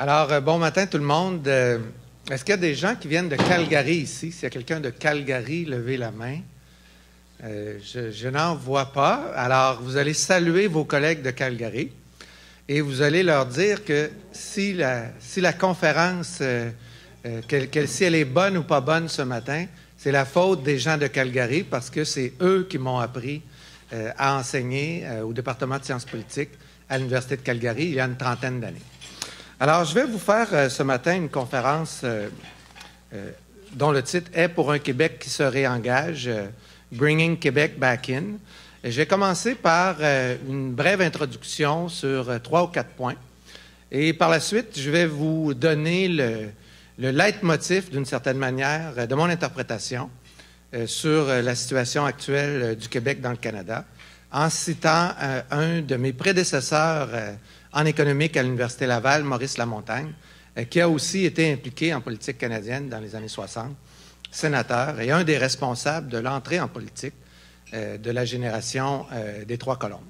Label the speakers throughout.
Speaker 1: Alors, bon matin tout le monde. Est-ce qu'il y a des gens qui viennent de Calgary ici? S'il y a quelqu'un de Calgary, levez la main. Je n'en vois pas. Alors, vous allez saluer vos collègues de Calgary et vous allez leur dire que si la conférence, si elle est bonne ou pas bonne ce matin, c'est la faute des gens de Calgary parce que c'est eux qui m'ont appris à enseigner au département de sciences politiques à l'Université de Calgary il y a une trentaine d'années. Alors, je vais vous faire ce matin une conférence dont le titre est « Pour un Québec qui se réengage, Bringing Quebec Back In ». Je vais commencer par une brève introduction sur 3 ou 4 points. Et par la suite, je vais vous donner le leitmotiv, d'une certaine manière, de mon interprétation sur la situation actuelle du Québec dans le Canada, en citant un de mes prédécesseurs en économique à l'Université Laval, Maurice Lamontagne, qui a aussi été impliqué en politique canadienne dans les années 60, sénateur et un des responsables de l'entrée en politique de la génération des Trois Colombes.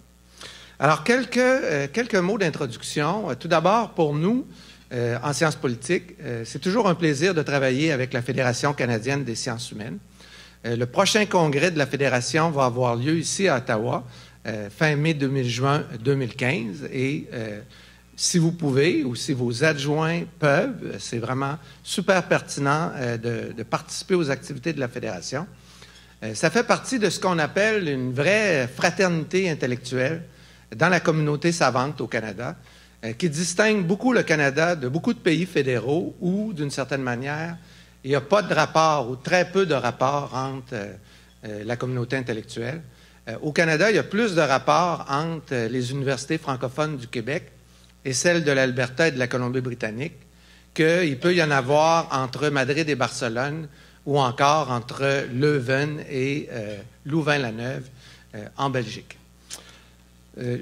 Speaker 1: Alors, quelques mots d'introduction. Tout d'abord, pour nous, en sciences politiques, c'est toujours un plaisir de travailler avec la Fédération canadienne des sciences humaines. Le prochain congrès de la Fédération va avoir lieu ici à Ottawa, fin mai 2015. Et si vous pouvez ou si vos adjoints peuvent, c'est vraiment super pertinent de participer aux activités de la Fédération. Ça fait partie de ce qu'on appelle une vraie fraternité intellectuelle dans la communauté savante au Canada, qui distingue beaucoup le Canada de beaucoup de pays fédéraux où, d'une certaine manière, il n'y a pas de rapport ou très peu de rapport entre la communauté intellectuelle. Au Canada, il y a plus de rapports entre les universités francophones du Québec et celles de l'Alberta et de la Colombie-Britannique qu'il peut y en avoir entre Madrid et Barcelone ou encore entre Leuven et Louvain-la-Neuve en Belgique.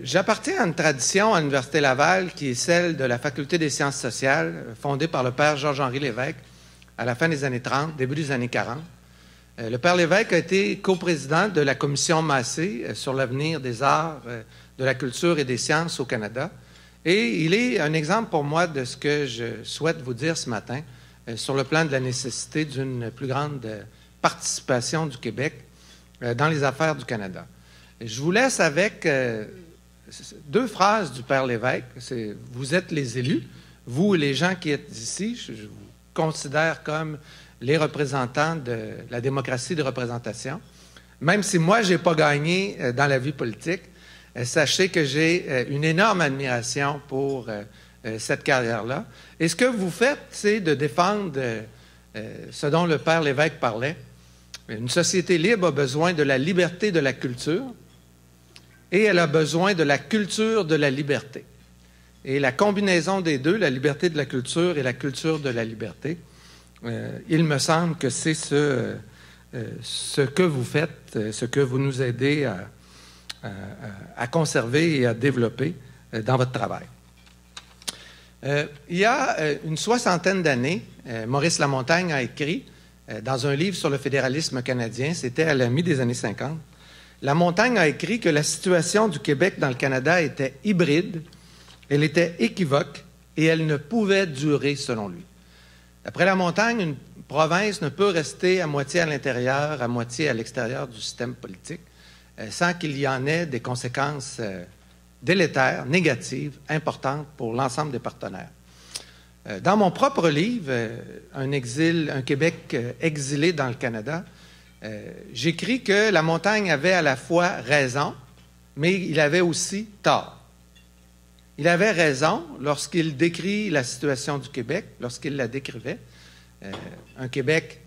Speaker 1: J'appartiens à une tradition à l'Université Laval qui est celle de la Faculté des sciences sociales, fondée par le père Georges-Henri Lévesque à la fin des années 30, début des années 40. Le père Lévesque a été coprésident de la commission Massé sur l'avenir des arts, de la culture et des sciences au Canada. Et il est un exemple pour moi de ce que je souhaite vous dire ce matin sur le plan de la nécessité d'une plus grande participation du Québec dans les affaires du Canada. Je vous laisse avec 2 phrases du père Lévesque. Vous êtes les élus, vous les gens qui êtes ici, je vous considère comme les représentants de la démocratie de représentation. Même si moi, je n'ai pas gagné dans la vie politique, sachez que j'ai une énorme admiration pour cette carrière-là. Et ce que vous faites, c'est de défendre ce dont le père Lévesque parlait. Une société libre a besoin de la liberté de la culture et elle a besoin de la culture de la liberté. Et la combinaison des deux, la liberté de la culture et la culture de la liberté, il me semble que c'est ce que vous faites, ce que vous nous aidez à conserver et à développer dans votre travail. Il y a une 60aine d'années, Maurice Lamontagne a écrit dans un livre sur le fédéralisme canadien, c'était à la mi des années 50, Lamontagne a écrit que la situation du Québec dans le Canada était hybride, elle était équivoque et elle ne pouvait durer selon lui. D'après Lamontagne, une province ne peut rester à moitié à l'intérieur, à moitié à l'extérieur du système politique, sans qu'il y en ait des conséquences délétères, négatives, importantes pour l'ensemble des partenaires. Dans mon propre livre, un Québec exilé dans le Canada, j'écris que Lamontagne avait à la fois raison, mais il avait aussi tort. Il avait raison lorsqu'il décrit la situation du Québec, lorsqu'il la décrivait, un Québec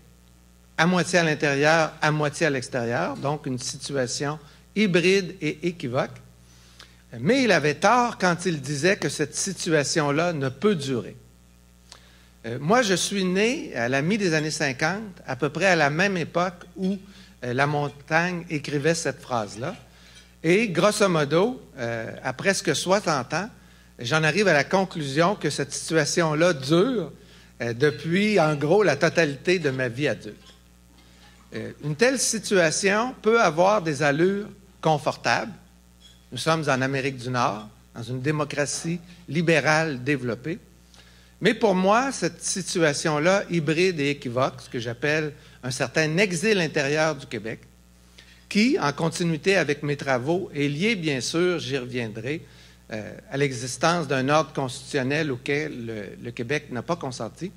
Speaker 1: à moitié à l'intérieur, à moitié à l'extérieur, donc une situation hybride et équivoque. Mais il avait tort quand il disait que cette situation-là ne peut durer. Moi, je suis né à la mi des années 50, à peu près à la même époque où Lamontagne écrivait cette phrase-là. Et grosso modo, à presque 60 ans, j'en arrive à la conclusion que cette situation-là dure depuis, en gros, la totalité de ma vie adulte. Une telle situation peut avoir des allures confortables. Nous sommes en Amérique du Nord, dans une démocratie libérale développée. Mais pour moi, cette situation-là, hybride et équivoque, ce que j'appelle un certain exil intérieur du Québec, qui, en continuité avec mes travaux, est lié, bien sûr, j'y reviendrai, à l'existence d'un ordre constitutionnel auquel le Québec n'a pas consenti,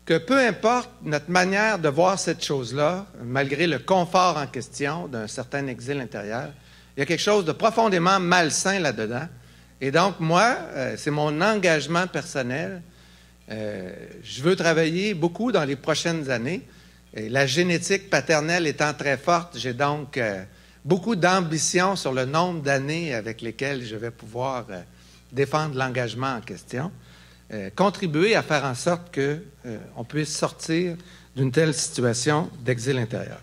Speaker 1: que peu importe notre manière de voir cette chose-là, malgré le confort en question d'un certain exil intérieur, il y a quelque chose de profondément malsain là-dedans. Et donc, moi, c'est mon engagement personnel. Je veux travailler beaucoup dans les prochaines années. Et la génétique paternelle étant très forte, j'ai donc beaucoup d'ambition sur le nombre d'années avec lesquelles je vais pouvoir défendre l'engagement en question. Contribuer à faire en sorte qu'on puisse sortir d'une telle situation d'exil intérieur.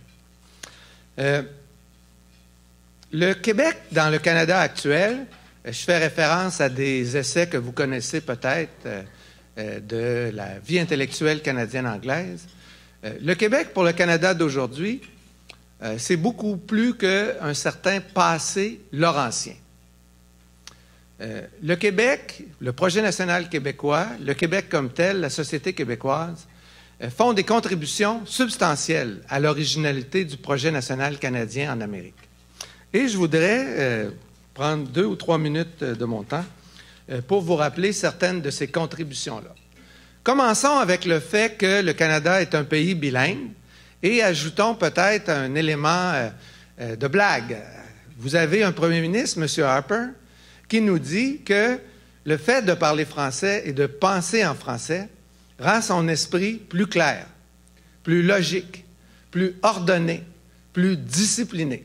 Speaker 1: Le Québec, dans le Canada actuel, je fais référence à des essais que vous connaissez peut-être de la vie intellectuelle canadienne-anglaise. Le Québec, pour le Canada d'aujourd'hui, c'est beaucoup plus qu'un certain passé laurentien. Le Québec, le projet national québécois, le Québec comme tel, la société québécoise, font des contributions substantielles à l'originalité du projet national canadien en Amérique. Et je voudrais prendre 2 ou 3 minutes de mon temps pour vous rappeler certaines de ces contributions-là. Commençons avec le fait que le Canada est un pays bilingue et ajoutons peut-être un élément de blague. Vous avez un premier ministre, M. Harper, qui nous dit que le fait de parler français et de penser en français rend son esprit plus clair, plus logique, plus ordonné, plus discipliné.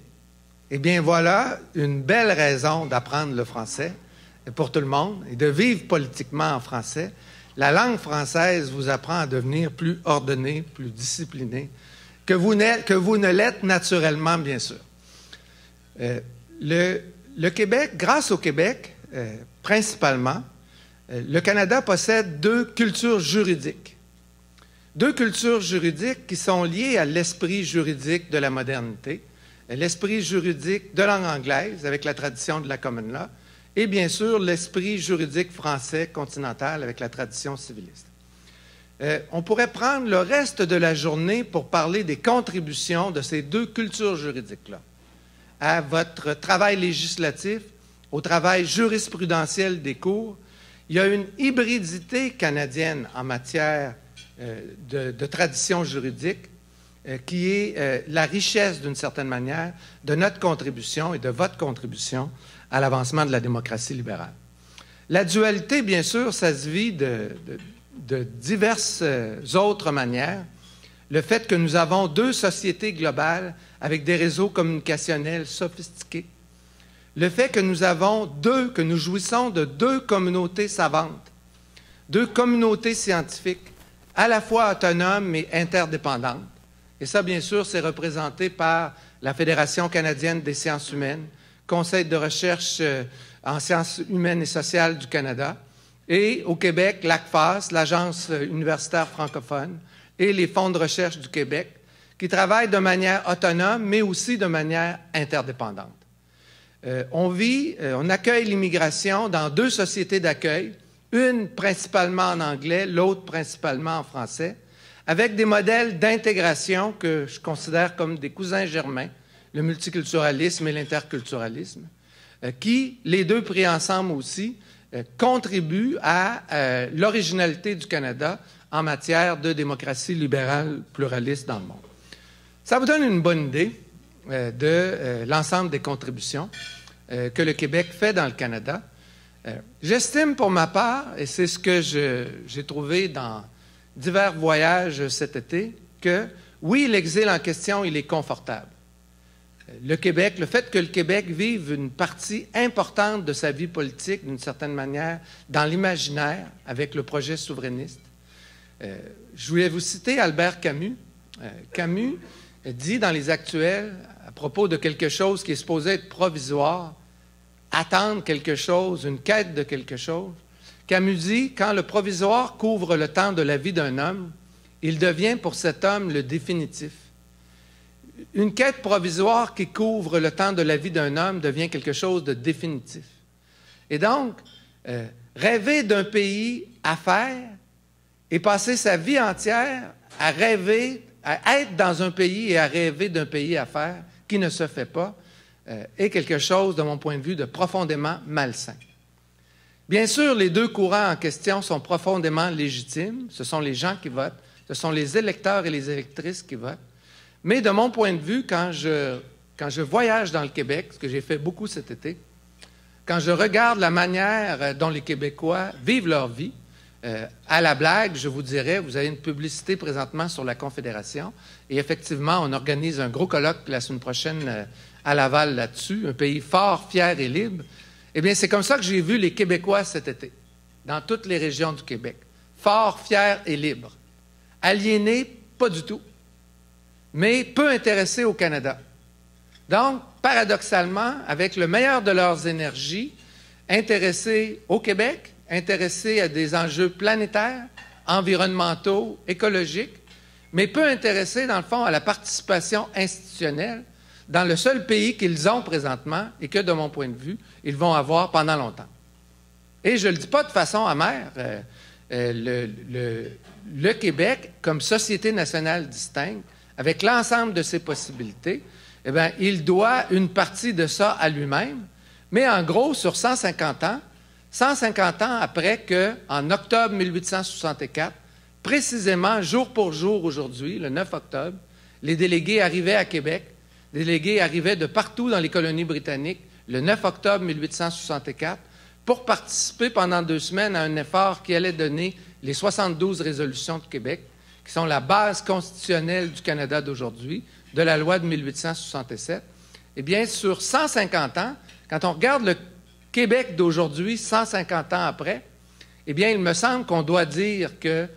Speaker 1: Eh bien, voilà une belle raison d'apprendre le français pour tout le monde et de vivre politiquement en français. La langue française vous apprend à devenir plus ordonné, plus discipliné, que vous ne l'êtes naturellement, bien sûr. Le Québec, grâce au Québec, principalement, le Canada possède 2 cultures juridiques. 2 cultures juridiques qui sont liées à l'esprit juridique de la modernité, l'esprit juridique de langue anglaise avec la tradition de la common law, et bien sûr l'esprit juridique français continental avec la tradition civiliste. On pourrait prendre le reste de la journée pour parler des contributions de ces 2 cultures juridiques-là à votre travail législatif, au travail jurisprudentiel des cours. Il y a une hybridité canadienne en matière de tradition juridique qui est la richesse, d'une certaine manière, de notre contribution et de votre contribution à l'avancement de la démocratie libérale. La dualité, bien sûr, ça se vit de diverses autres manières. Le fait que nous avons 2 sociétés globales avec des réseaux communicationnels sophistiqués. Le fait que nous jouissons de 2 communautés savantes, 2 communautés scientifiques, à la fois autonomes mais interdépendantes. Et ça, bien sûr, c'est représenté par la Fédération canadienne des sciences humaines, Conseil de recherche en sciences humaines et sociales du Canada, et au Québec, l'ACFAS, l'Agence universitaire francophone, et les fonds de recherche du Québec, qui travaillent de manière autonome, mais aussi de manière interdépendante. On accueille l'immigration dans 2 sociétés d'accueil, une principalement en anglais, l'autre principalement en français, avec des modèles d'intégration que je considère comme des cousins germains, le multiculturalisme et l'interculturalisme, qui, les 2 pris ensemble aussi, contribuent à l'originalité du Canada en matière de démocratie libérale pluraliste dans le monde. Ça vous donne une bonne idée de l'ensemble des contributions que le Québec fait dans le Canada. J'estime pour ma part, et c'est ce que j'ai trouvé dans divers voyages cet été, que oui, l'exil en question, il est confortable. Le Québec, le fait que le Québec vive une partie importante de sa vie politique, d'une certaine manière, dans l'imaginaire, avec le projet souverainiste. Je voulais vous citer Albert Camus. Camus dit dans Les Actuels, à propos de quelque chose qui est supposé être provisoire, attendre quelque chose, une quête de quelque chose, Camus dit, quand le provisoire couvre le temps de la vie d'un homme, il devient pour cet homme le définitif. Une quête provisoire qui couvre le temps de la vie d'un homme devient quelque chose de définitif. Et donc, rêver d'un pays à faire et passer sa vie entière à rêver, à être dans un pays et à rêver d'un pays à faire qui ne se fait pas, est quelque chose, de mon point de vue, de profondément malsain. Bien sûr, les deux courants en question sont profondément légitimes. Ce sont les gens qui votent, ce sont les électeurs et les électrices qui votent. Mais de mon point de vue, quand je voyage dans le Québec, ce que j'ai fait beaucoup cet été, quand je regarde la manière dont les Québécois vivent leur vie, à la blague, je vous dirais, vous avez une publicité présentement sur la Confédération, et effectivement, on organise un gros colloque la semaine prochaine à Laval là-dessus, un pays fort, fier et libre. Eh bien, c'est comme ça que j'ai vu les Québécois cet été, dans toutes les régions du Québec. Forts, fiers et libres. Aliénés, pas du tout, mais peu intéressés au Canada. Donc, paradoxalement, avec le meilleur de leurs énergies, intéressés au Québec, intéressés à des enjeux planétaires, environnementaux, écologiques, mais peu intéressés, dans le fond, à la participation institutionnelle dans le seul pays qu'ils ont présentement et que, de mon point de vue, ils vont avoir pendant longtemps. Et je ne le dis pas de façon amère. Le Québec, comme société nationale distincte, avec l'ensemble de ses possibilités, eh bien, il doit une partie de ça à lui-même, mais en gros, sur 150 ans après qu'en octobre 1864, précisément jour pour jour aujourd'hui, le 9 octobre, les délégués arrivaient à Québec, les délégués arrivaient de partout dans les colonies britanniques, le 9 octobre 1864, pour participer pendant 2 semaines à un effort qui allait donner les 72 résolutions de Québec, qui sont la base constitutionnelle du Canada d'aujourd'hui, de la loi de 1867. Eh bien, sur 150 ans, quand on regarde le Québec d'aujourd'hui, 150 ans après, eh bien, il me semble qu'on doit dire que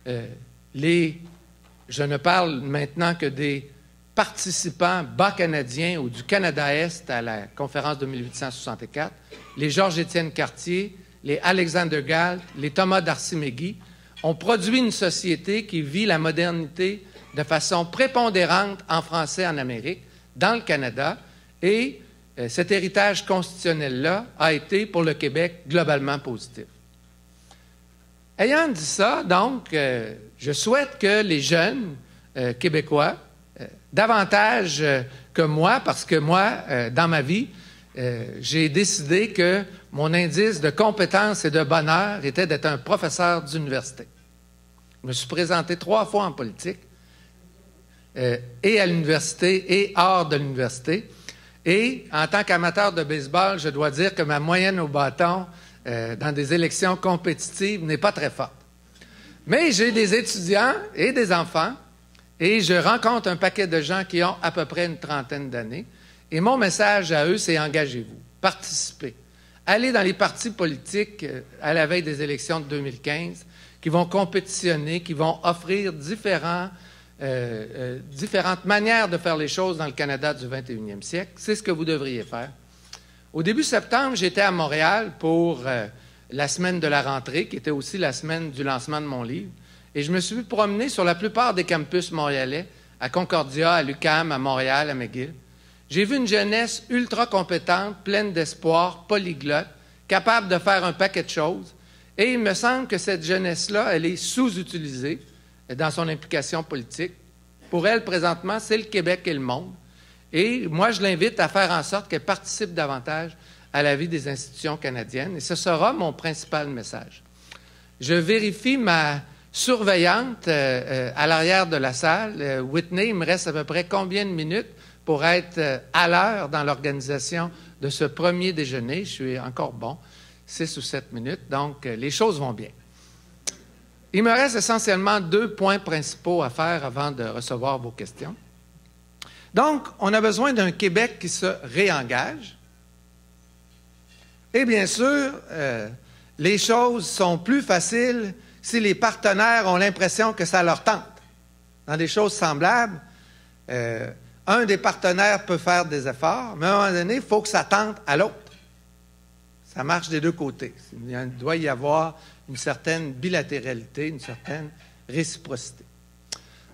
Speaker 1: je ne parle maintenant que des participants bas canadiens ou du Canada-Est à la conférence de 1864, les Georges-Étienne Cartier, les Alexander Galt, les Thomas d'Arcy-McGee, ont produit une société qui vit la modernité de façon prépondérante en français en Amérique, dans le Canada, et cet héritage constitutionnel-là a été, pour le Québec, globalement positif. Ayant dit ça, donc, je souhaite que les jeunes Québécois, davantage que moi, parce que moi, dans ma vie, j'ai décidé que mon indice de compétence et de bonheur était d'être un professeur d'université. Je me suis présenté 3 fois en politique, et à l'université et hors de l'université. Et en tant qu'amateur de baseball, je dois dire que ma moyenne au bâton dans des élections compétitives n'est pas très forte. Mais j'ai des étudiants et des enfants, et je rencontre un paquet de gens qui ont à peu près une trentaine d'années. Et mon message à eux, c'est engagez-vous, participez. Allez dans les partis politiques à la veille des élections de 2015 qui vont compétitionner, qui vont offrir différentes manières de faire les choses dans le Canada du 21e siècle. C'est ce que vous devriez faire. Au début septembre, j'étais à Montréal pour la semaine de la rentrée, qui était aussi la semaine du lancement de mon livre. Et je me suis promené sur la plupart des campus montréalais, à Concordia, à l'UQAM, à Montréal, à McGill. J'ai vu une jeunesse ultra compétente, pleine d'espoir, polyglotte, capable de faire un paquet de choses. Et il me semble que cette jeunesse-là, elle est sous-utilisée dans son implication politique. Pour elle, présentement, c'est le Québec et le monde. Et moi, je l'invite à faire en sorte qu'elle participe davantage à la vie des institutions canadiennes. Et ce sera mon principal message. Je vérifie ma surveillante à l'arrière de la salle. Whitney, il me reste à peu près combien de minutes pour être à l'heure dans l'organisation de ce premier déjeuner? Je suis encore bon, 6 ou 7 minutes, donc les choses vont bien. Il me reste essentiellement 2 points principaux à faire avant de recevoir vos questions. Donc, on a besoin d'un Québec qui se réengage. Et bien sûr, les choses sont plus faciles si les partenaires ont l'impression que ça leur tente. Dans des choses semblables, un des partenaires peut faire des efforts, mais à un moment donné, il faut que ça tente à l'autre. Ça marche des deux côtés. Il doit y avoir une certaine bilatéralité, une certaine réciprocité.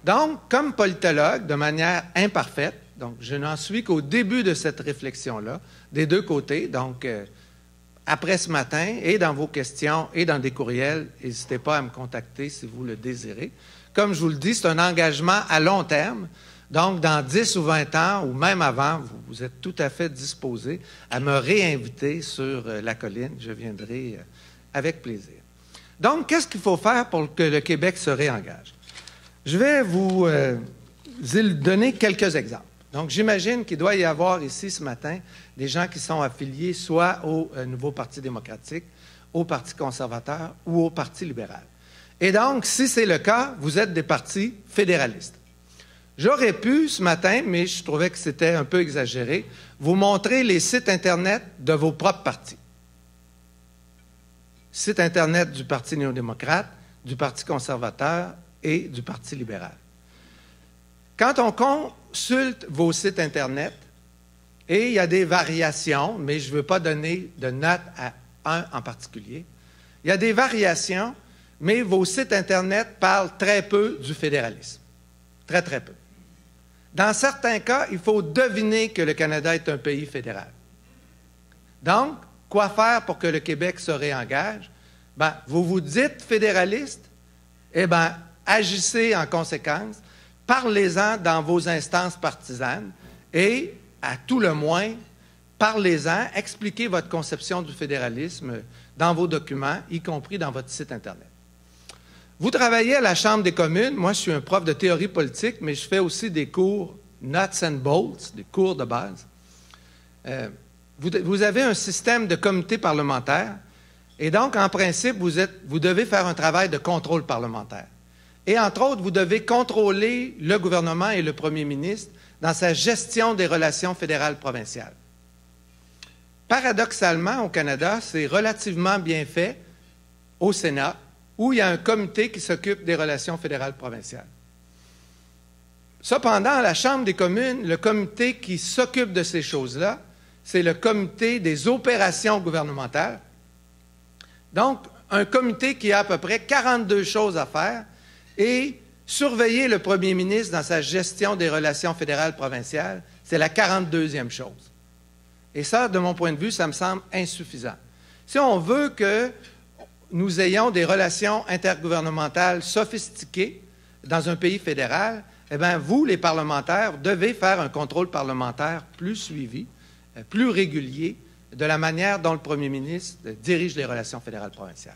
Speaker 1: Donc, comme politologue, de manière imparfaite, donc je n'en suis qu'au début de cette réflexion-là, des deux côtés, donc après ce matin, et dans vos questions, et dans des courriels, n'hésitez pas à me contacter si vous le désirez. Comme je vous le dis, c'est un engagement à long terme. Donc, dans 10 ou 20 ans, ou même avant, vous êtes tout à fait disposé à me réinviter sur la colline. Je viendrai avec plaisir. Donc, qu'est-ce qu'il faut faire pour que le Québec se réengage? Je vais vous donner quelques exemples. Donc, j'imagine qu'il doit y avoir ici ce matin des gens qui sont affiliés soit au Nouveau Parti démocratique, au Parti conservateur ou au Parti libéral. Et donc, si c'est le cas, vous êtes des partis fédéralistes. J'aurais pu, ce matin, mais je trouvais que c'était un peu exagéré, vous montrer les sites Internet de vos propres partis. Site Internet du Parti néo-démocrate, du Parti conservateur et du Parti libéral. Quand on consulte vos sites Internet, et il y a des variations, mais je ne veux pas donner de note à un en particulier, il y a des variations, mais vos sites Internet parlent très peu du fédéralisme. Très, très peu. Dans certains cas, il faut deviner que le Canada est un pays fédéral. Donc, quoi faire pour que le Québec se réengage? Bien, vous vous dites fédéraliste, eh bien, agissez en conséquence, parlez-en dans vos instances partisanes et, à tout le moins, parlez-en, expliquez votre conception du fédéralisme dans vos documents, y compris dans votre site Internet. Vous travaillez à la Chambre des communes. Moi, je suis un prof de théorie politique, mais je fais aussi des cours nuts and bolts, des cours de base. Vous avez un système de comité parlementaire et donc, en principe, vous devez faire un travail de contrôle parlementaire. Et entre autres, vous devez contrôler le gouvernement et le premier ministre dans sa gestion des relations fédérales-provinciales. Paradoxalement, au Canada, c'est relativement bien fait au Sénat, où il y a un comité qui s'occupe des relations fédérales-provinciales. Cependant, à la Chambre des communes, le comité qui s'occupe de ces choses-là, c'est le comité des opérations gouvernementales. Donc, un comité qui a à peu près 42 choses à faire et surveiller le premier ministre dans sa gestion des relations fédérales-provinciales, c'est la 42e chose. Et ça, de mon point de vue, ça me semble insuffisant. Si on veut que nous ayons des relations intergouvernementales sophistiquées dans un pays fédéral, eh bien, vous, les parlementaires, devez faire un contrôle parlementaire plus suivi, plus régulier, de la manière dont le premier ministre dirige les relations fédérales provinciales.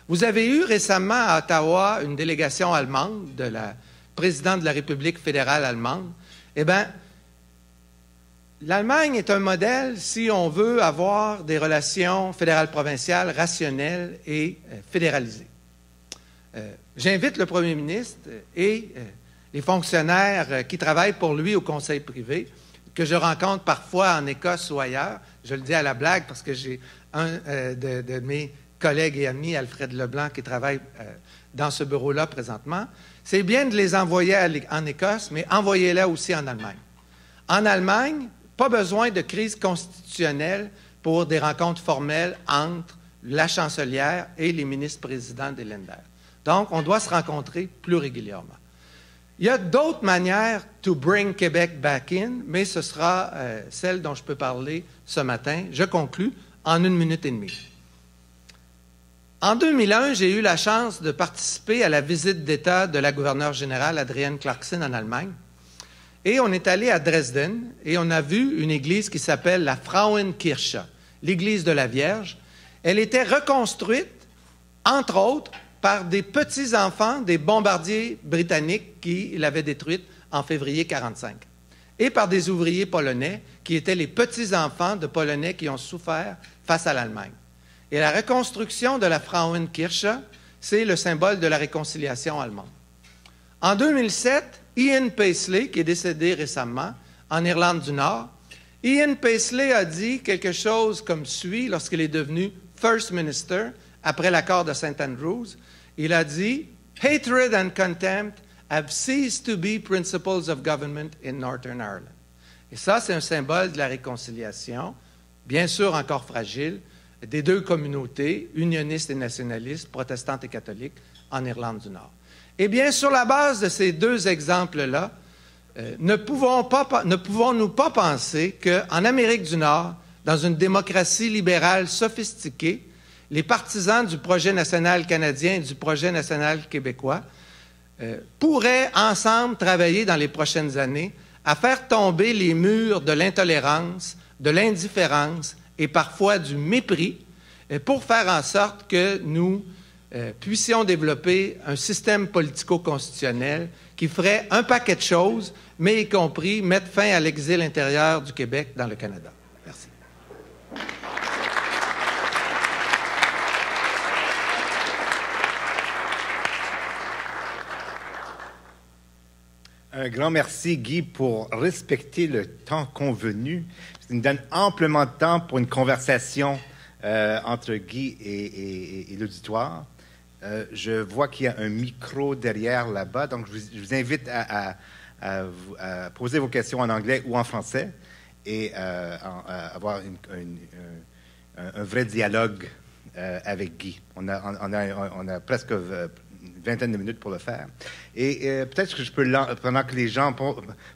Speaker 1: Vous avez eu récemment à Ottawa une délégation allemande de la présidente de la République fédérale allemande. Eh bien, l'Allemagne est un modèle si on veut avoir des relations fédérales provinciales rationnelles et fédéralisées. J'invite le premier ministre et les fonctionnaires qui travaillent pour lui au conseil privé, que je rencontre parfois en Écosse ou ailleurs. Je le dis à la blague parce que j'ai un de mes collègues et amis, Alfred Leblanc, qui travaille dans ce bureau-là présentement. C'est bien de les envoyer en Écosse, mais envoyez-les aussi en Allemagne. En Allemagne, pas besoin de crise constitutionnelle pour des rencontres formelles entre la chancelière et les ministres-présidents des Länder. Donc, on doit se rencontrer plus régulièrement. Il y a d'autres manières to bring Québec back in, mais ce sera celle dont je peux parler ce matin. Je conclus en 1 minute et demie. En 2001, j'ai eu la chance de participer à la visite d'État de la gouverneure générale Adrienne Clarkson en Allemagne. Et on est allé à Dresden et on a vu une église qui s'appelle la Frauenkirche, l'église de la Vierge. Elle était reconstruite, entre autres, par des petits-enfants des bombardiers britanniques qui l'avaient détruite en février 1945, et par des ouvriers polonais qui étaient les petits-enfants de Polonais qui ont souffert face à l'Allemagne. Et la reconstruction de la Frauenkirche, c'est le symbole de la réconciliation allemande. En 2007, Ian Paisley, qui est décédé récemment en Irlande du Nord, Ian Paisley a dit quelque chose comme suit lorsqu'il est devenu First Minister après l'accord de St. Andrews. Il a dit « Hatred and contempt have ceased to be principles of government in Northern Ireland ». Et ça, c'est un symbole de la réconciliation, bien sûr encore fragile, des deux communautés, unionistes et nationalistes, protestantes et catholiques, en Irlande du Nord. Eh bien, sur la base de ces deux exemples-là, ne pouvons-nous pas penser qu'en Amérique du Nord, dans une démocratie libérale sophistiquée, les partisans du projet national canadien et du projet national québécois pourraient ensemble travailler dans les prochaines années à faire tomber les murs de l'intolérance, de l'indifférence et parfois du mépris pour faire en sorte que nous puissions développer un système politico-constitutionnel qui ferait un paquet de choses, mais y compris mettre fin à l'exil intérieur du Québec dans le Canada. Merci.
Speaker 2: Un grand merci, Guy, pour respecter le temps convenu. Ça nous donne amplement de temps pour une conversation entre Guy et l'auditoire. Je vois qu'il y a un micro derrière là-bas, donc je vous invite à poser vos questions en anglais ou en français et avoir un vrai dialogue avec Guy. On a presque une vingtaine de minutes pour le faire. Et peut-être que je peux, pendant que les gens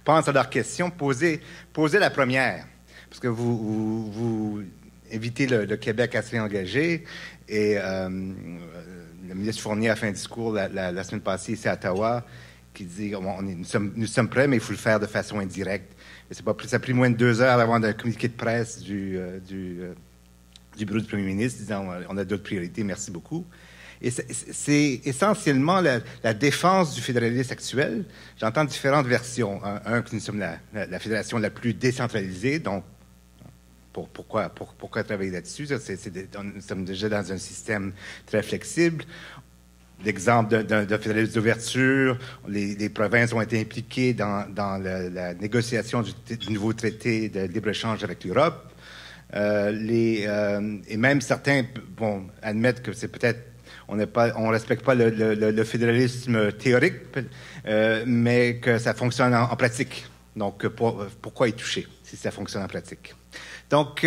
Speaker 2: pensent à leurs questions, poser la première, parce que vous invitez le Québec à se réengager et le ministre Fournier a fait un discours la semaine passée ici à Ottawa qui dit nous sommes prêts, mais il faut le faire de façon indirecte. Ça a pris moins de 2 heures avant un communiqué de presse du bureau du premier ministre disant on a d'autres priorités, merci beaucoup. Et c'est essentiellement la défense du fédéralisme actuel. J'entends différentes versions. Que nous sommes la fédération la plus décentralisée, donc pourquoi travailler là-dessus? Nous sommes déjà dans un système très flexible. L'exemple d'un fédéralisme d'ouverture, les provinces ont été impliquées dans la négociation du nouveau traité de libre-échange avec l'Europe. Et même certains vont admettre que c'est peut-être on ne respecte pas le fédéralisme théorique, mais que ça fonctionne en pratique. Donc, pourquoi y toucher si ça fonctionne en pratique? Donc,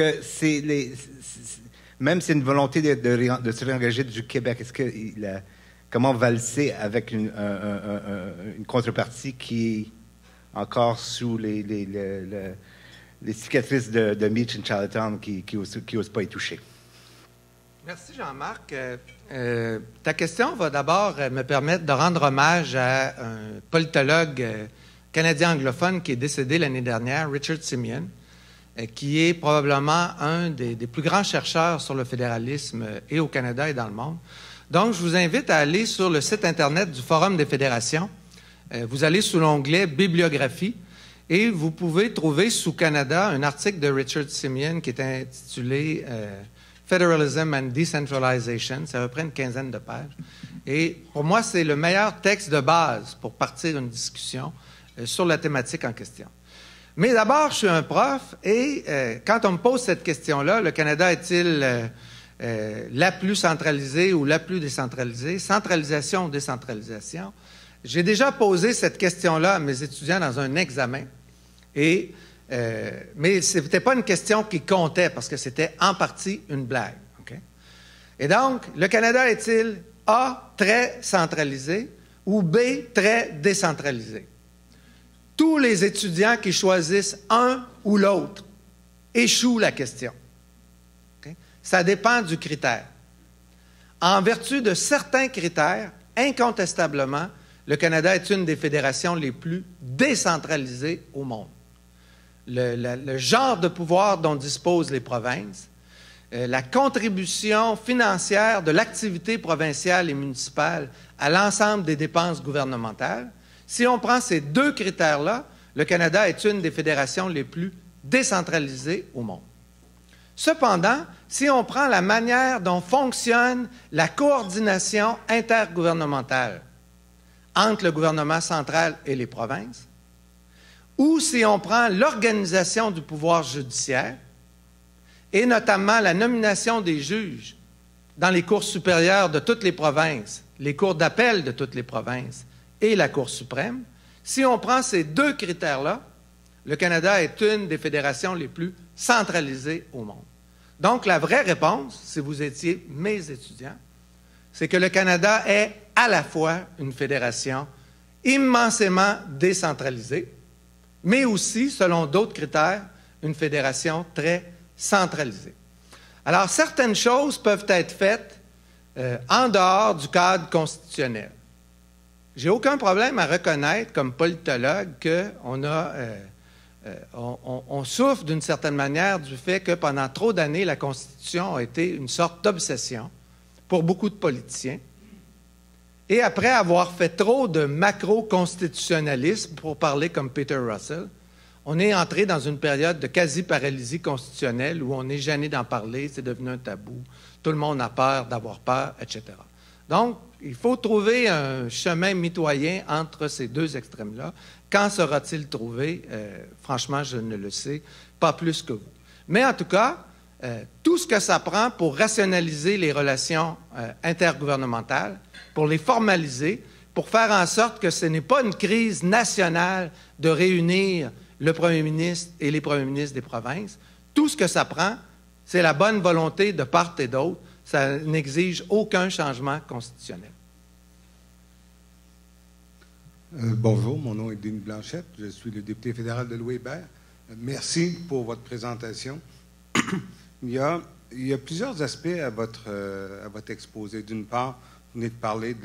Speaker 2: même si c'est une volonté de se réengager du Québec, comment valser avec une contrepartie qui est encore sous les cicatrices de Meach et Charlottetown qui n'osent pas y toucher?
Speaker 1: Merci, Jean-Marc. Ta question va d'abord me permettre de rendre hommage à un politologue canadien anglophone qui est décédé l'année dernière, Richard Simeon, qui est probablement un des plus grands chercheurs sur le fédéralisme et au Canada et dans le monde. Donc, je vous invite à aller sur le site Internet du Forum des fédérations. Vous allez sous l'onglet « Bibliographie » et vous pouvez trouver sous Canada un article de Richard Simeon qui est intitulé Federalism and Decentralization. C'est à peu près une quinzaine de pages. Et pour moi, c'est le meilleur texte de base pour partir une discussion sur la thématique en question. Mais d'abord, je suis un prof et quand on me pose cette question-là, le Canada est-il la plus centralisée ou la plus décentralisée, centralisation ou décentralisation? J'ai déjà posé cette question-là à mes étudiants dans un examen, mais ce n'était pas une question qui comptait parce que c'était en partie une blague. Okay? Et donc, le Canada est-il A, très centralisé ou B, très décentralisé? Tous les étudiants qui choisissent un ou l'autre échouent la question. Okay? Ça dépend du critère. En vertu de certains critères, incontestablement, le Canada est une des fédérations les plus décentralisées au monde. Le genre de pouvoir dont disposent les provinces, la contribution financière de l'activité provinciale et municipale à l'ensemble des dépenses gouvernementales, si on prend ces deux critères-là, le Canada est une des fédérations les plus décentralisées au monde. Cependant, si on prend la manière dont fonctionne la coordination intergouvernementale entre le gouvernement central et les provinces, ou si on prend l'organisation du pouvoir judiciaire, et notamment la nomination des juges dans les cours supérieures de toutes les provinces, les cours d'appel de toutes les provinces et la Cour suprême, si on prend ces deux critères-là, le Canada est une des fédérations les plus centralisées au monde. Donc, la vraie réponse, si vous étiez mes étudiants, c'est que le Canada est à la fois une fédération immensément décentralisée, mais aussi, selon d'autres critères, une fédération très centralisé. Alors, certaines choses peuvent être faites en dehors du cadre constitutionnel. J'ai aucun problème à reconnaître, comme politologue, qu'on souffre d'une certaine manière du fait que pendant trop d'années, la Constitution a été une sorte d'obsession pour beaucoup de politiciens. Et après avoir fait trop de macro-constitutionnalisme, pour parler comme Peter Russell, on est entré dans une période de quasi-paralysie constitutionnelle où on est gêné d'en parler, c'est devenu un tabou, tout le monde a peur d'avoir peur, etc. Donc, il faut trouver un chemin mitoyen entre ces deux extrêmes-là. Quand sera-t-il trouvé? Franchement, je ne le sais pas plus que vous. Mais en tout cas, tout ce que ça prend pour rationaliser les relations intergouvernementales, pour les formaliser, pour faire en sorte que ce n'est pas une crise nationale de réunir le premier ministre et les premiers ministres des provinces, tout ce que ça prend, c'est la bonne volonté de part et d'autre. Ça n'exige aucun changement constitutionnel.
Speaker 3: Bonjour, mon nom est Denis Blanchette, je suis le député fédéral de Louis-Hébert. Merci pour votre présentation. Il y a plusieurs aspects à votre exposé. D'une part, vous venez de parler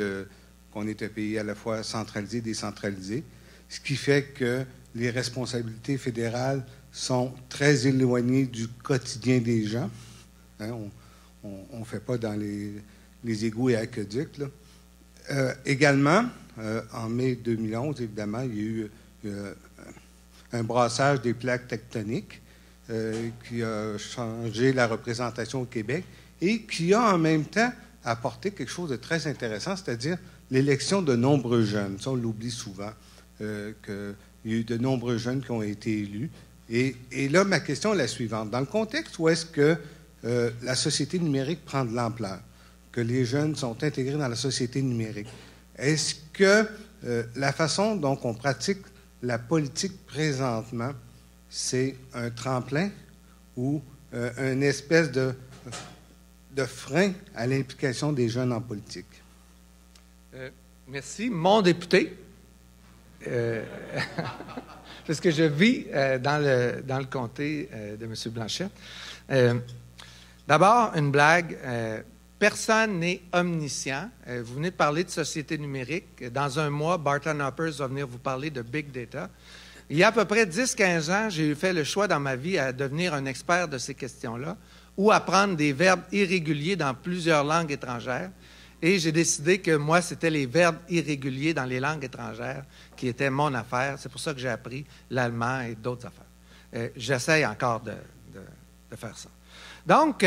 Speaker 3: qu'on est un pays à la fois centralisé et décentralisé, ce qui fait que les responsabilités fédérales sont très éloignées du quotidien des gens. Hein, on ne fait pas dans les égouts et aqueducs. Là. Également, en mai 2011, évidemment, il y a eu un brassage des plaques tectoniques qui a changé la représentation au Québec et qui a en même temps apporté quelque chose de très intéressant, c'est-à-dire l'élection de nombreux jeunes. Ça, on l'oublie souvent, qu'il y a eu de nombreux jeunes qui ont été élus. Et là, ma question est la suivante. Dans le contexte où est-ce que la société numérique prend de l'ampleur, que les jeunes sont intégrés dans la société numérique, est-ce que la façon dont on pratique la politique présentement, c'est un tremplin ou une espèce de frein à l'implication des jeunes en politique?
Speaker 1: Merci. Mon député, c'est ce que je vis dans le comté de M. Blanchette. D'abord, une blague. Personne n'est omniscient. Vous venez de parler de société numérique. Dans un mois, Barton Hoppers va venir vous parler de Big Data. Il y a à peu près 10-15 ans, j'ai fait le choix dans ma vie à devenir un expert de ces questions-là ou apprendre des verbes irréguliers dans plusieurs langues étrangères. Et j'ai décidé que moi, c'était les verbes irréguliers dans les langues étrangères qui étaient mon affaire. C'est pour ça que j'ai appris l'allemand et d'autres affaires. J'essaye encore de faire ça. Donc,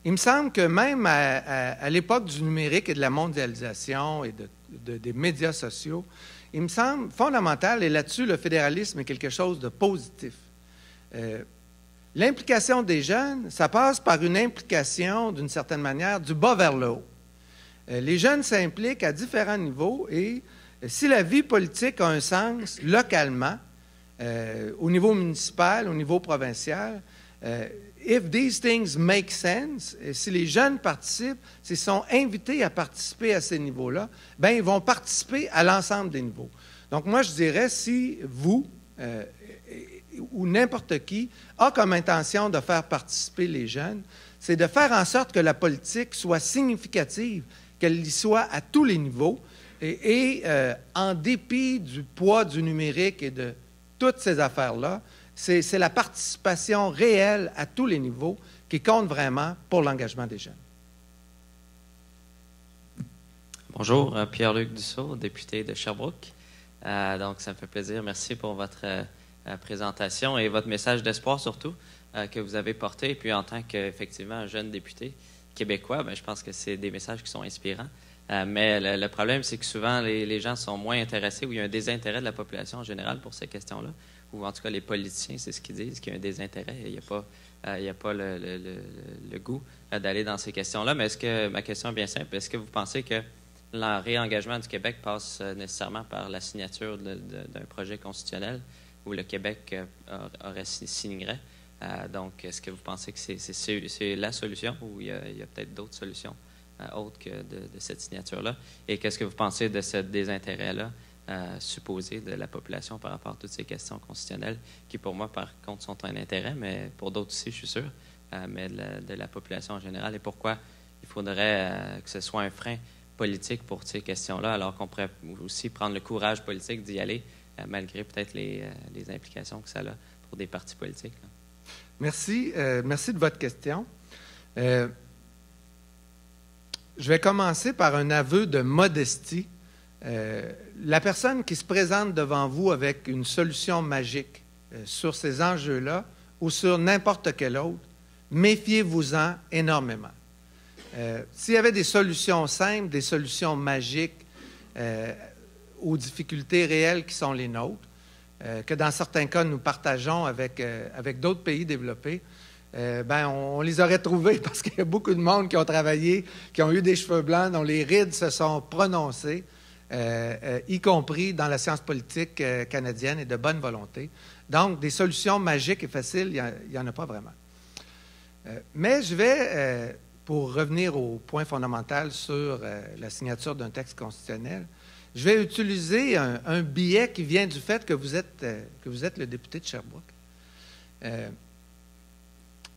Speaker 1: il me semble que même à l'époque du numérique et de la mondialisation et des médias sociaux, il me semble fondamental, et là-dessus, le fédéralisme est quelque chose de positif. L'implication des jeunes, ça passe par une implication, d'une certaine manière, du bas vers le haut. Les jeunes s'impliquent à différents niveaux et si la vie politique a un sens localement, au niveau municipal, au niveau provincial, if these things make sense, si les jeunes participent, s'ils sont invités à participer à ces niveaux-là, bien, ils vont participer à l'ensemble des niveaux. Donc, moi, je dirais, si vous ou n'importe qui a comme intention de faire participer les jeunes, c'est de faire en sorte que la politique soit significative, qu'elle y soit à tous les niveaux, et en dépit du poids du numérique et de toutes ces affaires-là, c'est la participation réelle à tous les niveaux qui compte vraiment pour l'engagement des jeunes.
Speaker 4: Bonjour, Pierre-Luc Dussault, député de Sherbrooke. Donc, ça me fait plaisir. Merci pour votre présentation et votre message d'espoir surtout que vous avez porté. Et puis, en tant qu'effectivement jeune député québécois, bien, je pense que c'est des messages qui sont inspirants. Mais le problème, c'est que souvent, les gens sont moins intéressés ou il y a un désintérêt de la population en général pour ces questions-là. Ou en tout cas, les politiciens, c'est ce qu'ils disent, qu'il y a un désintérêt. Il n'y a pas le goût d'aller dans ces questions-là. Mais ma question est bien simple. Est-ce que vous pensez que le réengagement du Québec passe nécessairement par la signature d'un projet constitutionnel où le Québec signerait? Donc, est-ce que vous pensez que c'est la solution ou il y a peut-être d'autres solutions autres que de cette signature-là? Et qu'est-ce que vous pensez de ce désintérêt-là supposé de la population par rapport à toutes ces questions constitutionnelles qui, pour moi, par contre, sont un intérêt, mais pour d'autres aussi, je suis sûr, mais de la population en général, et pourquoi il faudrait que ce soit un frein politique pour ces questions-là, alors qu'on pourrait aussi prendre le courage politique d'y aller, malgré peut-être les implications que ça a pour des partis politiques. Là.
Speaker 1: Merci. Merci de votre question. Je vais commencer par un aveu de modestie. La personne qui se présente devant vous avec une solution magique sur ces enjeux-là ou sur n'importe quel autre, méfiez-vous-en énormément. S'il y avait des solutions simples, des solutions magiques aux difficultés réelles qui sont les nôtres, que dans certains cas nous partageons avec d'autres pays développés, on les aurait trouvés parce qu'il y a beaucoup de monde qui ont travaillé, qui ont eu des cheveux blancs, dont les rides se sont prononcées, y compris dans la science politique canadienne et de bonne volonté. Donc, des solutions magiques et faciles, il n'y en a pas vraiment. Mais je vais, pour revenir au point fondamental sur la signature d'un texte constitutionnel, je vais utiliser un biais qui vient du fait que vous êtes le député de Sherbrooke.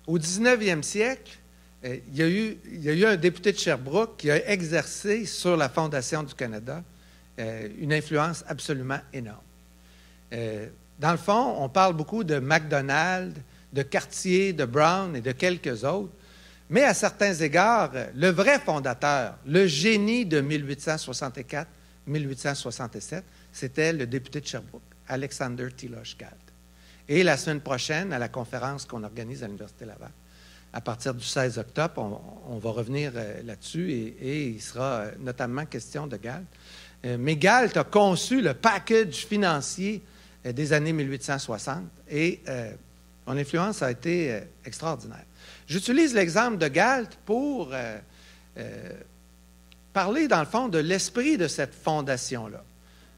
Speaker 1: Au 19e siècle, il y a eu un député de Sherbrooke qui a exercé sur la Fondation du Canada une influence absolument énorme. Dans le fond, on parle beaucoup de MacDonald, de Cartier, de Brown et de quelques autres, mais à certains égards, le vrai fondateur, le génie de 1864-1867, c'était le député de Sherbrooke, Alexander Tilosh Galt. Et la semaine prochaine, à la conférence qu'on organise à l'Université Laval, à partir du 16 octobre, on va revenir là-dessus et il sera notamment question de Galt. Mais Galt a conçu le package financier des années 1860 et son influence a été extraordinaire. J'utilise l'exemple de Galt pour parler, dans le fond, de l'esprit de cette fondation-là.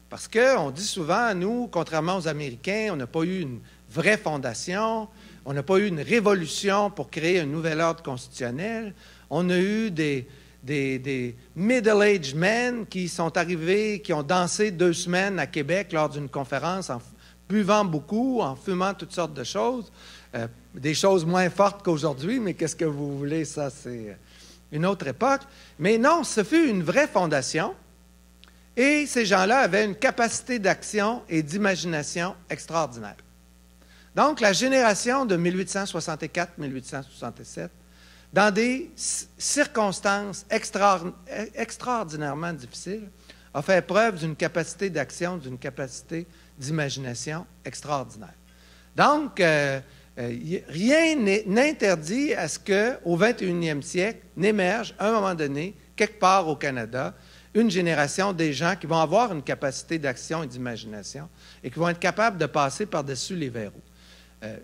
Speaker 1: Parce qu'on dit souvent, nous, contrairement aux Américains, on n'a pas eu une vraie fondation, on n'a pas eu une révolution pour créer un nouvel ordre constitutionnel, on a eu des middle-aged men qui sont arrivés, qui ont dansé 2 semaines à Québec lors d'une conférence en buvant beaucoup, en fumant toutes sortes de choses, des choses moins fortes qu'aujourd'hui, mais qu'est-ce que vous voulez, ça c'est une autre époque. Mais non, ce fut une vraie fondation et ces gens-là avaient une capacité d'action et d'imagination extraordinaire. Donc, la génération de 1864-1867, dans des circonstances extraordinairement difficiles, a fait preuve d'une capacité d'action, d'une capacité d'imagination extraordinaire. Donc, rien n'interdit à ce qu'au 21e siècle n'émerge, à un moment donné, quelque part au Canada, une génération des gens qui vont avoir une capacité d'action et d'imagination et qui vont être capables de passer par-dessus les verrous.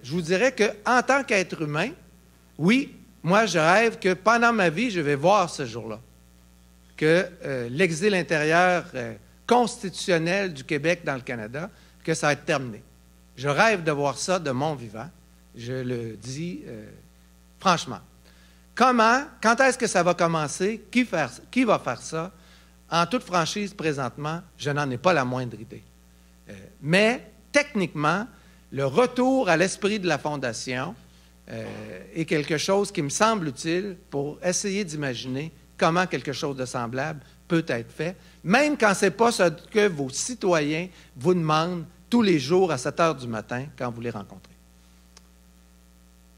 Speaker 1: Je vous dirais qu'en tant qu'être humain, oui, moi, je rêve que pendant ma vie, je vais voir ce jour-là, que l'exil intérieur constitutionnel du Québec dans le Canada, que ça va être terminé. Je rêve de voir ça de mon vivant, je le dis franchement. Comment, quand est-ce que ça va commencer? Qui va faire ça? En toute franchise, présentement, je n'en ai pas la moindre idée. Mais, techniquement, le retour à l'esprit de la Fondation est quelque chose qui me semble utile pour essayer d'imaginer comment quelque chose de semblable peut être fait, même quand ce n'est pas ce que vos citoyens vous demandent tous les jours à 7 heures du matin quand vous les rencontrez.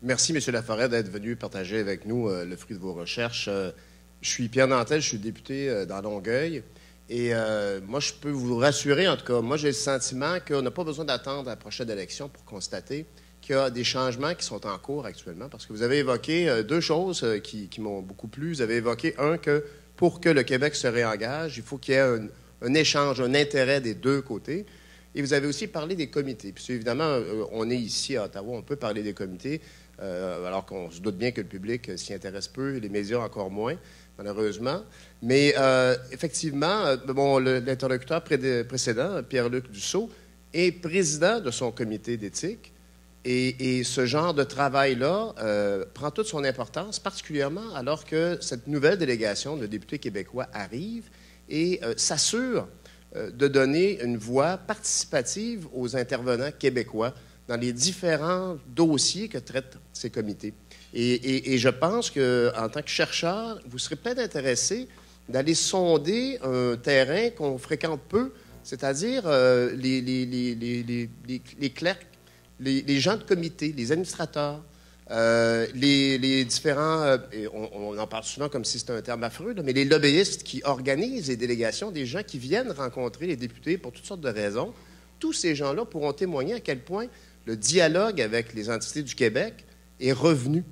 Speaker 5: Merci, M. Laforêt, d'être venu partager avec nous le fruit de vos recherches. Je suis Pierre Nantel, je suis député dans Longueuil. Et moi, je peux vous rassurer, en tout cas, moi, j'ai le sentiment qu'on n'a pas besoin d'attendre la prochaine élection pour constater qu'il y a des changements qui sont en cours actuellement. Parce que vous avez évoqué 2 choses qui m'ont beaucoup plu. Vous avez évoqué, que pour que le Québec se réengage, il faut qu'il y ait un échange, un intérêt des 2 côtés. Et vous avez aussi parlé des comités. Puis évidemment, on est ici à Ottawa, on peut parler des comités, alors qu'on se doute bien que le public s'y intéresse peu, et les médias encore moins, malheureusement. Mais effectivement, l'interlocuteur précédent, Pierre-Luc Dussault, est président de son comité d'éthique. Et ce genre de travail-là prend toute son importance, particulièrement alors que cette nouvelle délégation de députés québécois arrive et s'assure de donner une voix participative aux intervenants québécois dans les différents dossiers que traitent ces comités. Et je pense qu'en tant que chercheur, vous serez peut-être intéressé d'aller sonder un terrain qu'on fréquente peu, c'est-à-dire les clercs, les gens de comité, les administrateurs, les différents, on en parle souvent comme si c'était un terme affreux, là, mais les lobbyistes qui organisent les délégations, des gens qui viennent rencontrer les députés pour toutes sortes de raisons, tous ces gens-là pourront témoigner à quel point le dialogue avec les entités du Québec est revenu.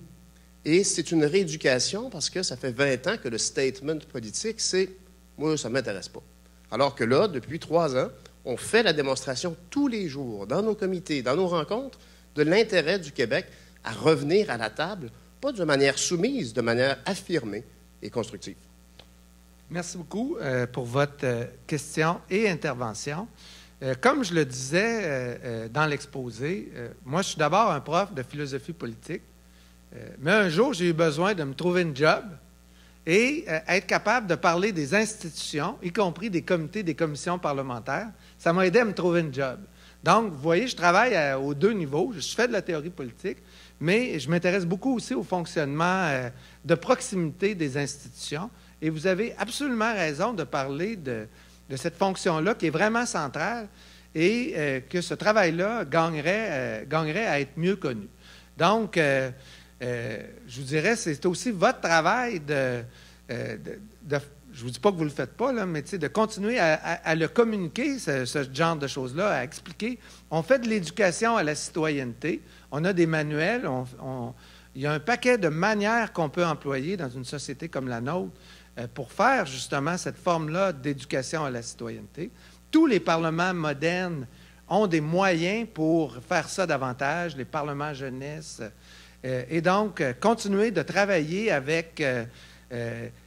Speaker 5: Et c'est une rééducation parce que ça fait 20 ans que le statement politique, c'est « moi, ça ne m'intéresse pas ». Alors que là, depuis 3 ans, on fait la démonstration tous les jours, dans nos comités, dans nos rencontres, de l'intérêt du Québec à revenir à la table, pas de manière soumise, de manière affirmée et constructive.
Speaker 1: Merci beaucoup pour votre question et intervention. Comme je le disais dans l'exposé, moi, je suis d'abord un prof de philosophie politique, mais un jour, j'ai eu besoin de me trouver une job et être capable de parler des institutions, y compris des comités, des commissions parlementaires. Ça m'a aidé à me trouver une job. Donc, vous voyez, je travaille aux 2 niveaux. Je fais de la théorie politique, mais je m'intéresse beaucoup aussi au fonctionnement de proximité des institutions. Et vous avez absolument raison de parler de cette fonction-là qui est vraiment centrale et que ce travail-là gagnerait à être mieux connu. Donc, je vous dirais, c'est aussi votre travail je ne vous dis pas que vous ne le faites pas, là, mais de continuer à le communiquer, ce genre de choses-là, à expliquer. On fait de l'éducation à la citoyenneté. On a des manuels. Il y a un paquet de manières qu'on peut employer dans une société comme la nôtre pour faire justement cette forme-là d'éducation à la citoyenneté. Tous les parlements modernes ont des moyens pour faire ça davantage, les parlements jeunesse. Et donc, continuer de travailler avec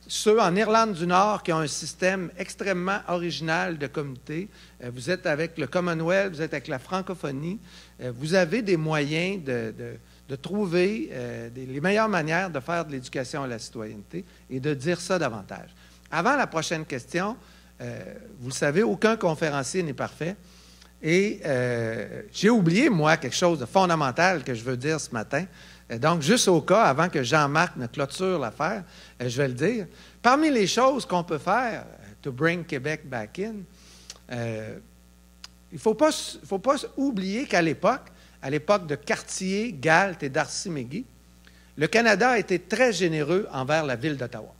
Speaker 1: ceux en Irlande du Nord qui ont un système extrêmement original de comités. Vous êtes avec le Commonwealth, vous êtes avec la francophonie. Vous avez des moyens de trouver les meilleures manières de faire de l'éducation à la citoyenneté et de dire ça davantage. Avant la prochaine question, vous le savez, aucun conférencier n'est parfait. Et j'ai oublié, moi, quelque chose de fondamental que je veux dire ce matin. Donc, juste au cas, avant que Jean-Marc ne clôture l'affaire, je vais le dire. Parmi les choses qu'on peut faire to bring Québec back in, il ne faut pas oublier qu'à l'époque de Cartier, Galt et Darcy McGee, le Canada a été très généreux envers la ville d'Ottawa.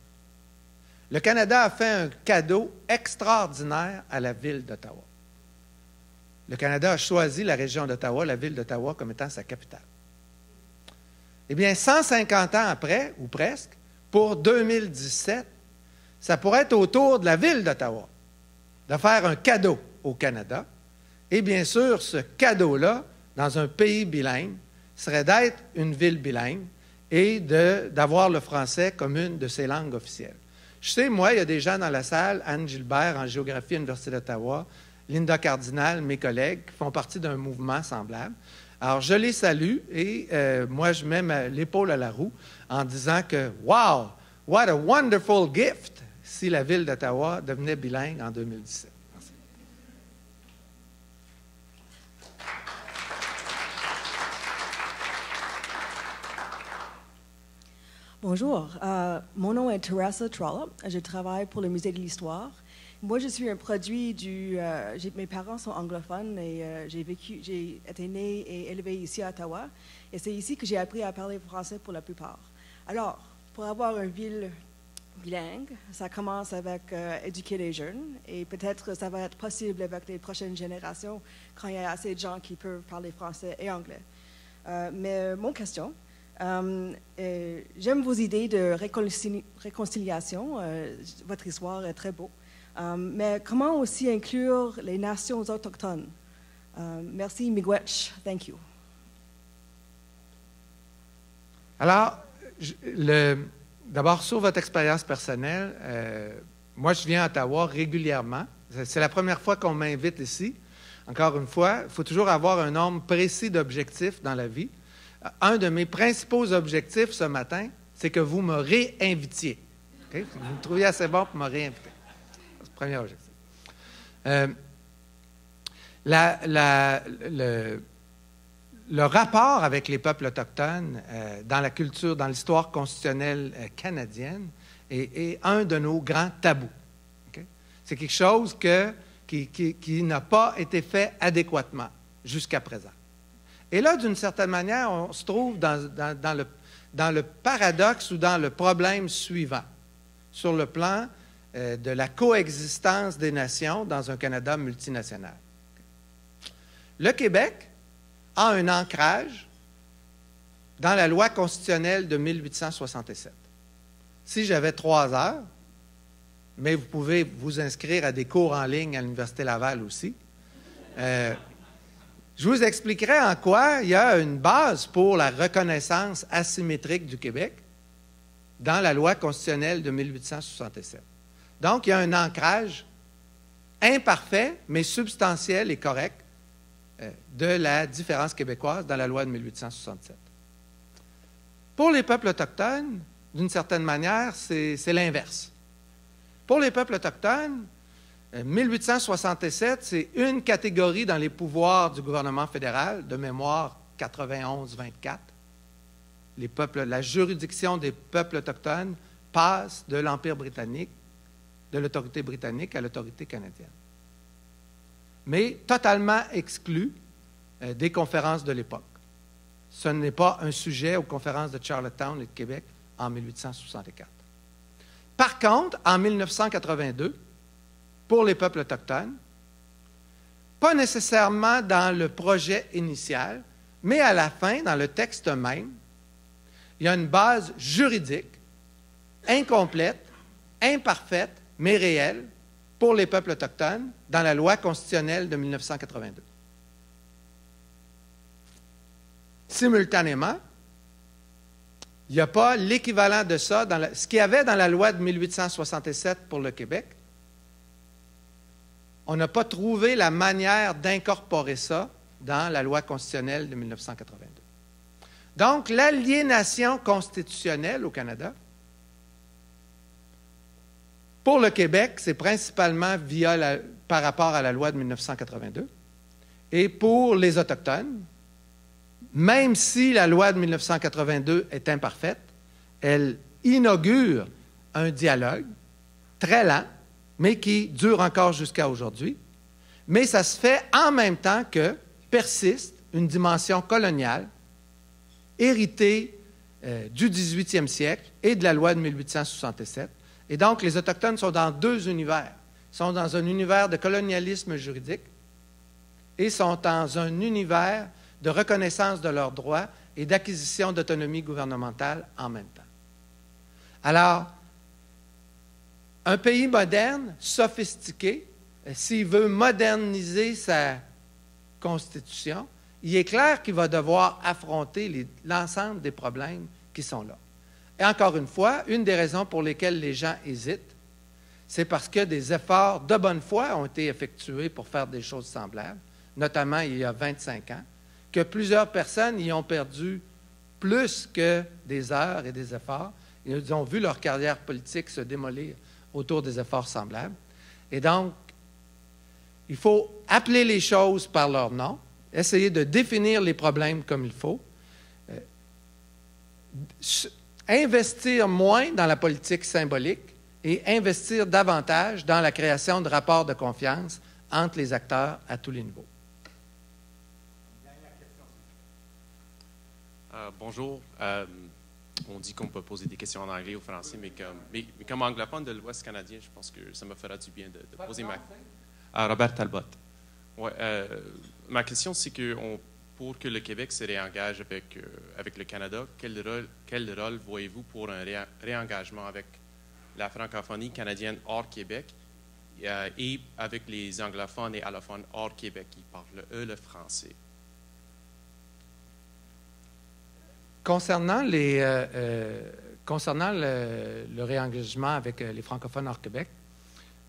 Speaker 1: Le Canada a fait un cadeau extraordinaire à la ville d'Ottawa. Le Canada a choisi la région d'Ottawa, la ville d'Ottawa, comme étant sa capitale. Eh bien, 150 ans après, ou presque, pour 2017, ça pourrait être au tour de la ville d'Ottawa de faire un cadeau au Canada. Et bien sûr, ce cadeau-là, dans un pays bilingue, serait d'être une ville bilingue et d'avoir le français comme une de ses langues officielles. Je sais, moi, il y a des gens dans la salle, Anne Gilbert en géographie à l'Université d'Ottawa, Linda Cardinal, mes collègues, qui font partie d'un mouvement semblable. Alors, je les salue et moi, je mets l'épaule à la roue en disant que « Wow! What a wonderful gift! » si la ville d'Ottawa devenait bilingue en 2017. Merci.
Speaker 6: Bonjour, mon nom est Teresa Trollope. Je travaille pour le Musée de l'Histoire. Moi, je suis un produit mes parents sont anglophones et j'ai été née et élevée ici à Ottawa. Et c'est ici que j'ai appris à parler français pour la plupart. Alors, pour avoir une ville bilingue, ça commence avec éduquer les jeunes et peut-être ça va être possible avec les prochaines générations quand il y a assez de gens qui peuvent parler français et anglais. Mais mon question, j'aime vos idées de réconciliation. Votre histoire est très beau. Mais comment aussi inclure les nations autochtones? Merci, miigwech. Thank you.
Speaker 1: Alors, d'abord, sur votre expérience personnelle, moi, je viens à Ottawa régulièrement. C'est la première fois qu'on m'invite ici. Encore une fois, il faut toujours avoir un nombre précis d'objectifs dans la vie. Un de mes principaux objectifs ce matin, c'est que vous me réinvitiez. Okay? Vous me trouviez assez bon pour me réinviter. C'est le premier objectif. Le rapport avec les peuples autochtones dans la culture, dans l'histoire constitutionnelle canadienne est un de nos grands tabous. Okay? C'est quelque chose qui n'a pas été fait adéquatement jusqu'à présent. Et là, d'une certaine manière, on se trouve dans le paradoxe ou dans le problème suivant, sur le plan de la coexistence des nations dans un Canada multinational. Le Québec a un ancrage dans la loi constitutionnelle de 1867. Si j'avais 3 heures, mais vous pouvez vous inscrire à des cours en ligne à l'Université Laval aussi, je vous expliquerai en quoi il y a une base pour la reconnaissance asymétrique du Québec dans la loi constitutionnelle de 1867. Donc, il y a un ancrage imparfait, mais substantiel et correct de la différence québécoise dans la loi de 1867. Pour les peuples autochtones, d'une certaine manière, c'est l'inverse. Pour les peuples autochtones, 1867, c'est une catégorie dans les pouvoirs du gouvernement fédéral, de mémoire 91-24. La juridiction des peuples autochtones passe de l'Empire britannique, de l'autorité britannique à l'autorité canadienne. Mais totalement exclu des conférences de l'époque. Ce n'est pas un sujet aux conférences de Charlottetown et de Québec en 1864. Par contre, en 1982, pour les peuples autochtones, pas nécessairement dans le projet initial, mais à la fin, dans le texte même, il y a une base juridique incomplète, imparfaite, mais réelle, pour les peuples autochtones dans la loi constitutionnelle de 1982. Simultanément, il n'y a pas l'équivalent de ça, ce qu'il y avait dans la loi de 1867 pour le Québec. On n'a pas trouvé la manière d'incorporer ça dans la loi constitutionnelle de 1982. Donc, l'aliénation constitutionnelle au Canada, pour le Québec, c'est principalement par rapport à la loi de 1982. Et pour les Autochtones, même si la loi de 1982 est imparfaite, elle inaugure un dialogue très lent, mais qui dure encore jusqu'à aujourd'hui. Mais ça se fait en même temps que persiste une dimension coloniale héritée du 18e siècle et de la loi de 1867. Et donc, les Autochtones sont dans 2 univers. Ils sont dans un univers de colonialisme juridique et sont dans un univers de reconnaissance de leurs droits et d'acquisition d'autonomie gouvernementale en même temps. Alors, un pays moderne, sophistiqué, s'il veut moderniser sa constitution, il est clair qu'il va devoir affronter l'ensemble des problèmes qui sont là. Et encore une fois, une des raisons pour lesquelles les gens hésitent, c'est parce que des efforts de bonne foi ont été effectués pour faire des choses semblables, notamment il y a 25 ans, que plusieurs personnes y ont perdu plus que des heures et des efforts. Ils ont vu leur carrière politique se démolir autour des efforts semblables. Et donc, il faut appeler les choses par leur nom, essayer de définir les problèmes comme il faut, investir moins dans la politique symbolique et investir davantage dans la création de rapports de confiance entre les acteurs à tous les niveaux.
Speaker 7: Bonjour. On dit qu'on peut poser des questions en anglais ou français, mais comme anglophone de l'Ouest canadien, je pense que ça me fera du bien de poser Robert Talbot. Ouais, ma question, c'est que pour que le Québec se réengage avec le Canada, quel rôle voyez-vous pour un réengagement avec la francophonie canadienne hors Québec et avec les anglophones et allophones hors Québec qui parlent, eux, le français?
Speaker 1: Concernant le réengagement avec les francophones hors Québec,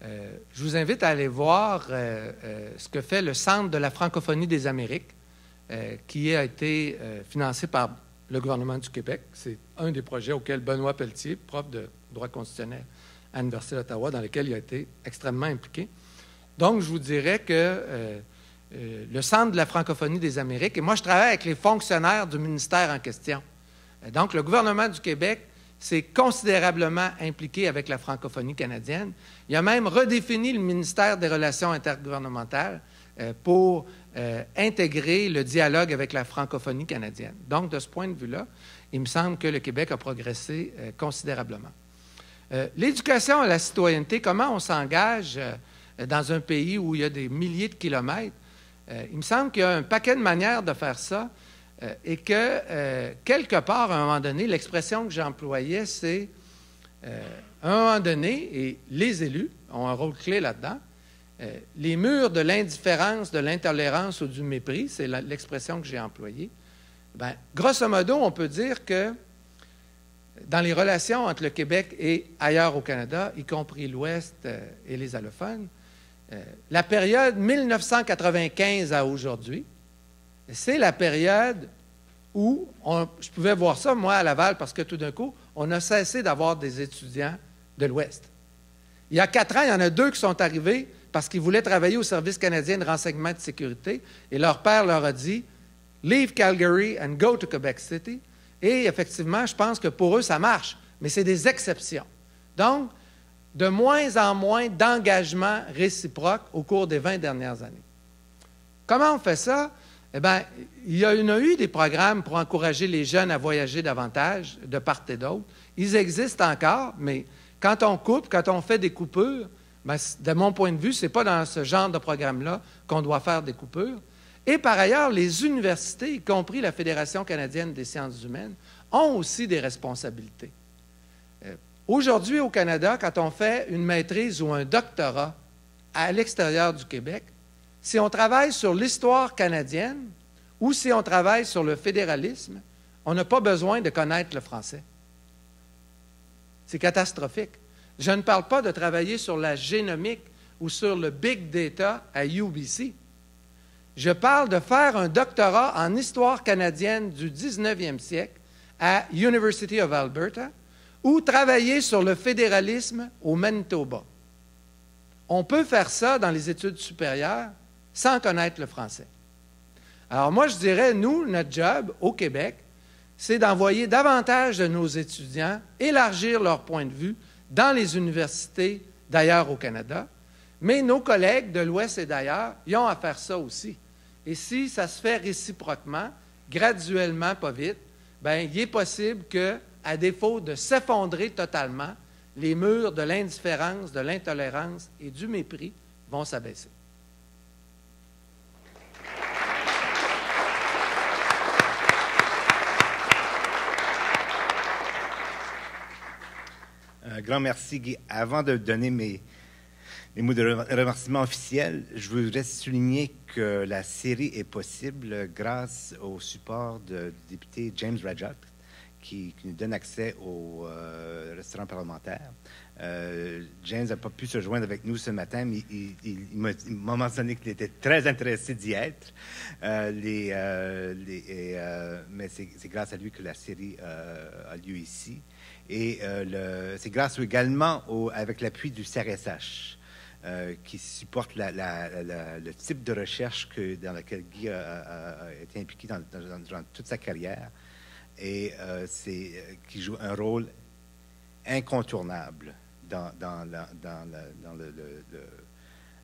Speaker 1: je vous invite à aller voir ce que fait le Centre de la francophonie des Amériques, qui a été financé par le gouvernement du Québec. C'est un des projets auxquels Benoît Pelletier, prof de droit constitutionnel à l'Université d'Ottawa, dans lequel il a été extrêmement impliqué. Donc, je vous dirais que le Centre de la francophonie des Amériques, et moi, je travaille avec les fonctionnaires du ministère en question. Donc, le gouvernement du Québec s'est considérablement impliqué avec la francophonie canadienne. Il a même redéfini le ministère des Relations intergouvernementales pour intégrer le dialogue avec la francophonie canadienne. Donc, de ce point de vue-là, il me semble que le Québec a progressé considérablement. L'éducation à la citoyenneté, comment on s'engage dans un pays où il y a des milliers de kilomètres, il me semble qu'il y a un paquet de manières de faire ça et que, quelque part, à un moment donné, l'expression que j'employais, c'est, à un moment donné, et les élus ont un rôle clé là-dedans, les murs de l'indifférence, de l'intolérance ou du mépris, c'est l'expression que j'ai employée. Bien, grosso modo, on peut dire que dans les relations entre le Québec et ailleurs au Canada, y compris l'Ouest et les allophones, la période 1995 à aujourd'hui, c'est la période où je pouvais voir ça, moi, à Laval, parce que tout d'un coup, on a cessé d'avoir des étudiants de l'Ouest. Il y a 4 ans, il y en a 2 qui sont arrivés parce qu'ils voulaient travailler au Service canadien de renseignement et de sécurité, et leur père leur a dit « Leave Calgary and go to Quebec City ». Et effectivement, je pense que pour eux, ça marche, mais c'est des exceptions. Donc, de moins en moins d'engagement réciproque au cours des 20 dernières années. Comment on fait ça? Eh bien, il y a eu des programmes pour encourager les jeunes à voyager davantage, de part et d'autre. Ils existent encore, mais quand on coupe, quand on fait des coupures, bien, de mon point de vue, ce n'est pas dans ce genre de programme-là qu'on doit faire des coupures. Et par ailleurs, les universités, y compris la Fédération canadienne des sciences humaines, ont aussi des responsabilités. Aujourd'hui, au Canada, quand on fait une maîtrise ou un doctorat à l'extérieur du Québec, si on travaille sur l'histoire canadienne ou si on travaille sur le fédéralisme, on n'a pas besoin de connaître le français. C'est catastrophique. Je ne parle pas de travailler sur la génomique ou sur le big data à UBC. Je parle de faire un doctorat en histoire canadienne du 19e siècle à University of Alberta ou travailler sur le fédéralisme au Manitoba. On peut faire ça dans les études supérieures sans connaître le français. Alors moi, je dirais, nous, notre job au Québec, c'est d'envoyer davantage de nos étudiants élargir leur point de vue dans les universités d'ailleurs au Canada, mais nos collègues de l'Ouest et d'ailleurs, ils ont à faire ça aussi. Et si ça se fait réciproquement, graduellement, pas vite, bien, il est possible que, à défaut de s'effondrer totalement, les murs de l'indifférence, de l'intolérance et du mépris vont s'abaisser.
Speaker 2: Un grand merci, Guy. Avant de donner mes mots de remerciement officiels, je voudrais souligner que la série est possible grâce au support du député James Rajat, qui nous donne accès au restaurant parlementaire. James n'a pas pu se joindre avec nous ce matin, mais il m'a mentionné qu'il était très intéressé d'y être. Mais c'est grâce à lui que la série a lieu ici. Et c'est grâce également avec l'appui du CRSH, qui supporte le type de recherche dans laquelle Guy a été impliqué durant toute sa carrière et qui joue un rôle incontournable dans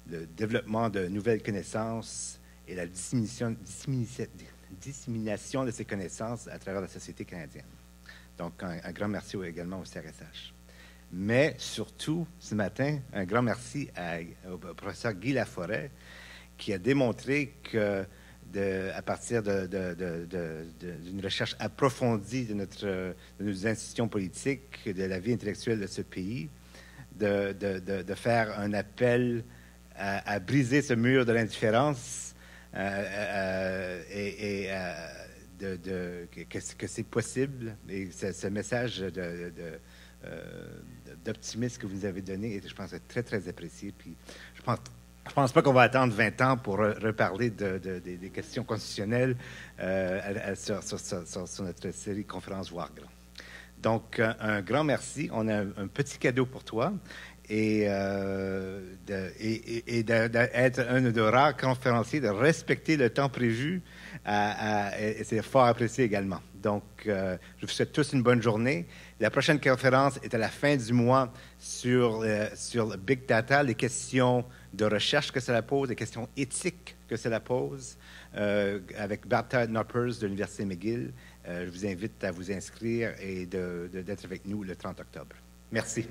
Speaker 2: le développement de nouvelles connaissances et la dissémination de ces connaissances à travers la société canadienne. Donc, un grand merci également au CRSH. Mais surtout, ce matin, un grand merci au professeur Guy Laforêt, qui a démontré que, à partir d'une recherche approfondie de nos institutions politiques, de la vie intellectuelle de ce pays, de faire un appel à briser ce mur de l'indifférence que c'est possible. Et ce message d'optimisme que vous avez donné, je pense, est très, très apprécié. Puis je pense pas qu'on va attendre 20 ans pour reparler des questions constitutionnelles sur notre série Conférence Voir Grand. Donc, un grand merci. On a un petit cadeau pour toi. et d'être un de rares conférenciers, de respecter le temps prévu. Et c'est fort apprécié également. Donc, je vous souhaite tous une bonne journée. La prochaine conférence est à la fin du mois sur le Big Data, les questions de recherche que cela pose, les questions éthiques que cela pose, avec Bertha Knoppers de l'Université McGill. Je vous invite à vous inscrire et d'être avec nous le 30 octobre. Merci.